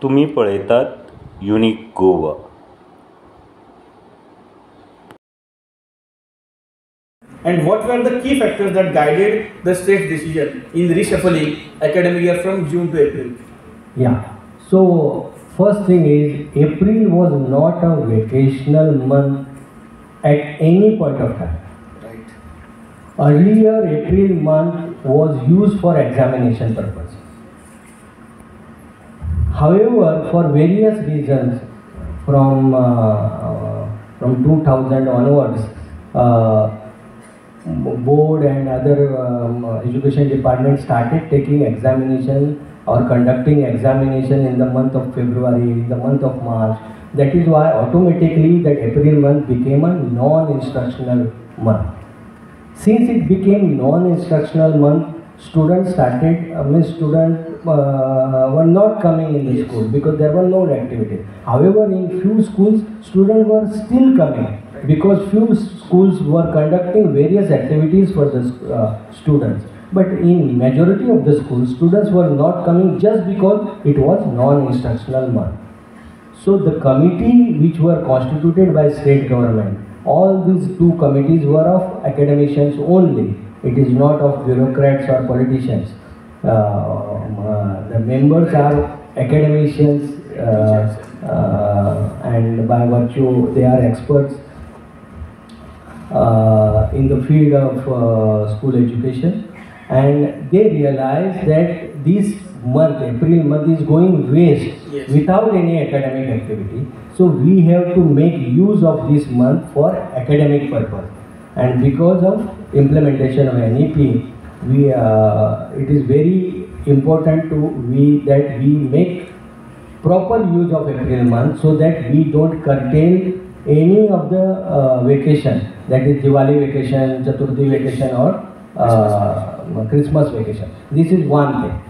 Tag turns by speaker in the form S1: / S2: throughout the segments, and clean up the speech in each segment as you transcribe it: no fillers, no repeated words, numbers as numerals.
S1: तुम्ही पळयतात unique Goa.
S2: And what were the key factors that guided the state's decision in reshuffling academic year from June to April?
S3: Yeah. So first thing is April was not a vacational month at any point of time.
S2: Right.
S3: Earlier April month was used for examination purpose. However, for various reasons, from 2000 onwards, board and other education departments started taking examination or conducting examination in the month of February, in the month of March. That is why automatically that April month became a non-instructional month. Since it became non-instructional month, students were not coming in the school because there were no activities. However, in few schools, students were still coming because few schools were conducting various activities for the students. But in majority of the schools, students were not coming just because it was non-instructional month. So the committee which were constituted by state government, all these two committees were of academicians only. It is not of bureaucrats or politicians. The members are academicians and by virtue they are experts in the field of school education, and they realize that this month, April month, is going waste without any academic activity. So we have to make use of this month for academic purpose. And because of implementation of NEP, it is very important that we make proper use of April month so that we don't curtail any of the vacation, that is Diwali vacation, Chaturthi vacation or Christmas vacation. This is one thing.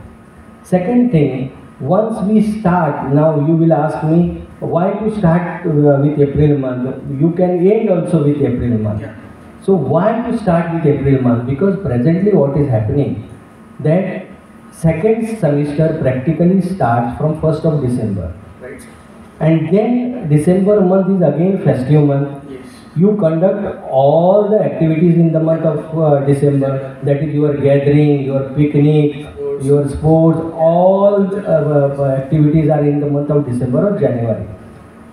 S3: Second thing, once we start, now you will ask me why to start with April month. You can end also with April month.
S2: Yeah.
S3: So why to start with April month? Because presently what is happening, that second semester practically starts from 1st of December.
S2: Right.
S3: And then December month is again festive month.
S2: Yes.
S3: You conduct all the activities in the month of December, that is your gathering, your picnic, your sports, all activities are in the month of December or January.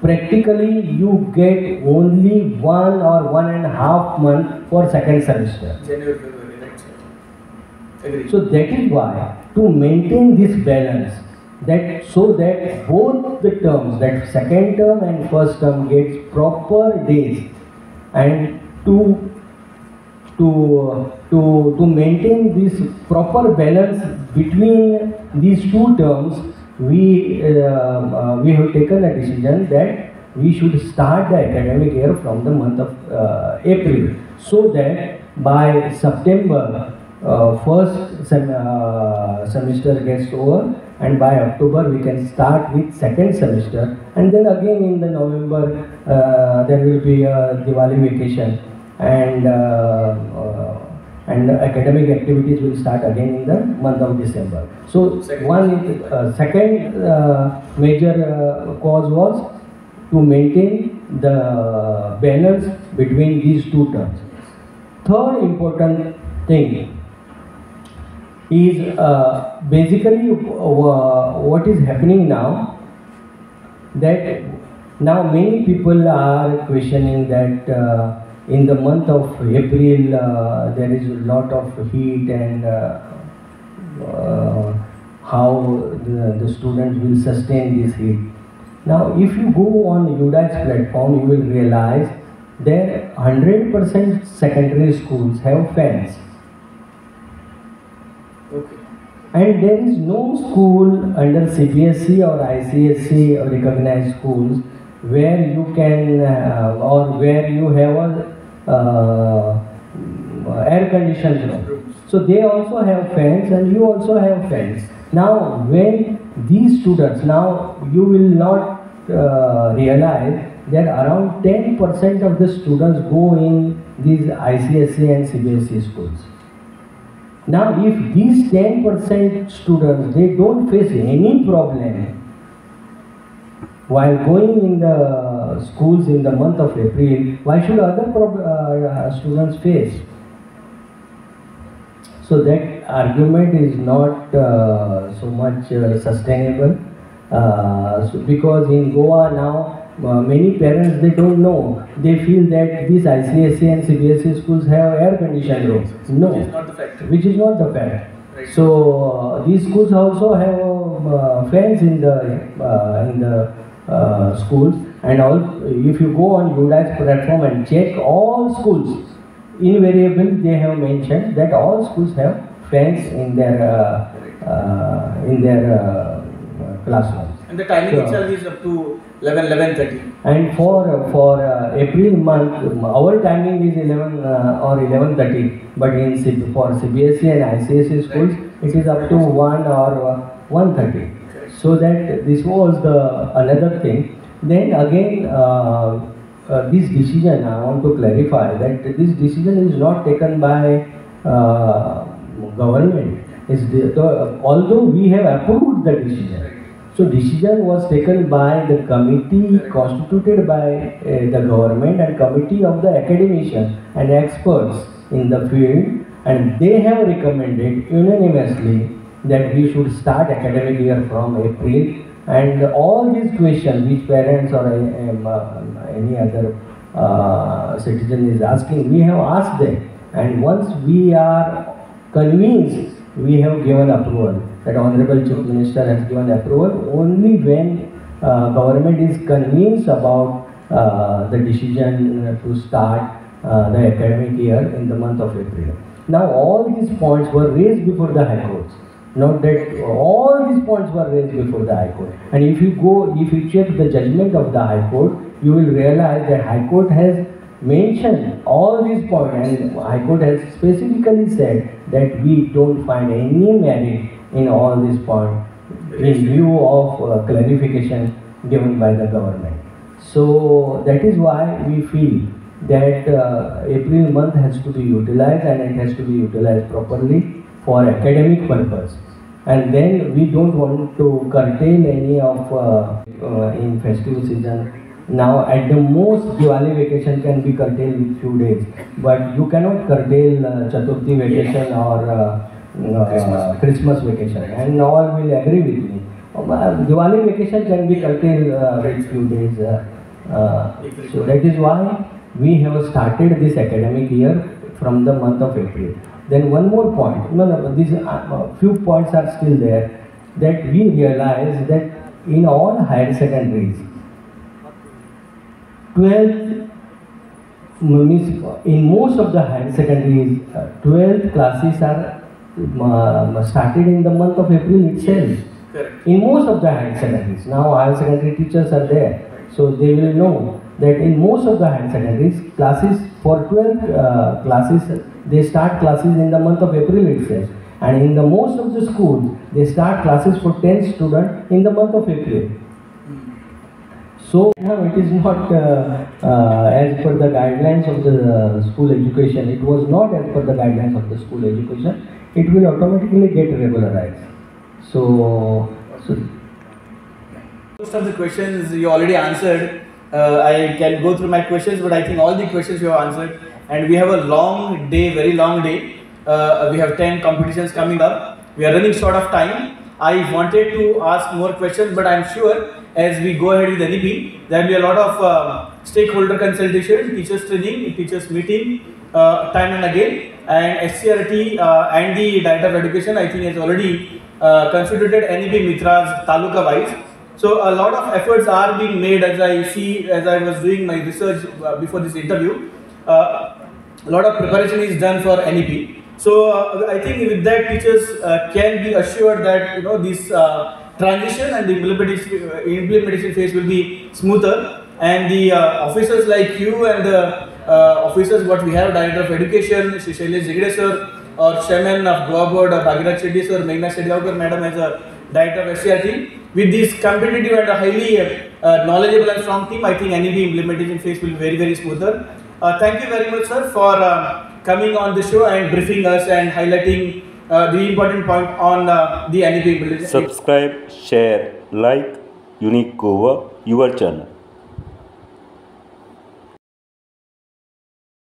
S3: Practically you get only 1 or 1.5 month for second semester.
S2: January, February, right. Agreed.
S3: So that is why, to maintain this balance, that so that both the terms, that second term and first term, gets proper days, and to maintain this proper balance between these two terms, we have taken a decision that we should start the academic year from the month of April, so that by September first semester gets over, and by October we can start with second semester, and then again in the November there will be a Diwali vacation, and academic activities will start again in the month of December. So second major cause was to maintain the balance between these two terms. Third important thing is basically what is happening now, that now many people are questioning that in the month of April there is a lot of heat, and how the students will sustain this heat. Now if you go on UDA's platform, you will realize that 100% secondary schools have fans.
S2: Okay.
S3: And there is no school under CBSE or ICSE or recognized schools where you can or where you have a air conditioned room. So they also have fans and you also have fans. Now when these students, now you will not realize that around 10% of the students go in these ICSE and CBSE schools. Now if these 10% students, they don't face any problem while going in the schools in the month of April, why should other students face? So that argument is not so much sustainable because in Goa now many parents they don't know. They feel that these ICSE and CBSE schools have air conditioned rooms. No,
S2: Which is not the fact.
S3: which is not the fact.
S2: Right.
S3: So these schools also have fans in the schools, and all. If you go on UDA's platform and check all schools, invariably they have mentioned that all schools have fans in their classrooms.
S2: And the timing
S3: So-
S2: itself is up to 11:30.
S3: And for April month, our timing is 11 or 11:30. But for CBSE and ICSE schools, it is up to 1 or 1:30. So that this was the another thing. Then again, this decision I want to clarify that this decision is not taken by government. Although we have approved the decision. So decision was taken by the committee constituted by the government and committee of the academicians and experts in the field, and they have recommended unanimously that we should start academic year from April, and all these questions which parents or any other citizen is asking, we have asked them, and once we are convinced, we have given approval. That Honorable Chief Minister has given approval only when government is convinced about the decision to start the academic year in the month of April. Now all these points were raised before the High Court. Note that all these points were raised before the High Court. And if you check the judgment of the High Court, you will realize that High Court has mentioned all these points, and High Court has specifically said that we don't find any merit in all these points in view of clarification given by the government. So that is why we feel that April month has to be utilized, and it has to be utilized properly for academic purpose. And then we don't want to curtail any of in festive season. Now at the most Diwali vacation can be curtailed with few days, but you cannot curtail Chaturthi vacation or Christmas vacation, and all will agree with me. Diwali vacation can be curtailed with few days. So that is why we have started this academic year from the month of April. Then one more point, these few points are still there, that we realize that in all higher secondaries, 12th means in most of the higher secondaries, 12th classes are started in the month of April itself.
S2: Correct.
S3: In most of the higher secondaries. Now higher secondary teachers are there, so they will know that in most of the higher secondaries, classes for 12th classes, they start classes in the month of April itself. And in the most of the schools, they start classes for 10 students in the month of April. So it is not as per the guidelines of the school education. It was not as per the guidelines of the school education. It will automatically get regularized. So
S2: Most of the questions you already answered. I can go through my questions, but I think all the questions you have answered. And we have a long day, very long day. We have 10 competitions coming up. We are running short of time. I wanted to ask more questions, but I'm sure as we go ahead with NEP, there will be a lot of stakeholder consultation, teachers training, teachers meeting, time and again. And SCRT and the Director of Education, I think, has already constituted NEP Mitras Taluka wise. So a lot of efforts are being made as I was doing my research before this interview. A lot of preparation is done for NEP. So I think with that teachers can be assured that this transition and the implementation phase will be smoother, and the officers like you and the officers what we have, Director of Education, Shailesh Jigde sir, or Chairman of Goa Board, Bhagirath Shetty sir, Meghna Shedgaonkar madam as a Director of SCRT, with this competitive and a highly knowledgeable and strong team, I think NEP implementation phase will be very, very smoother. Thank you very much, sir, for coming on the show and briefing us and highlighting the important point on the NEP implementation.
S1: Subscribe, share, like Unique Goa, your channel.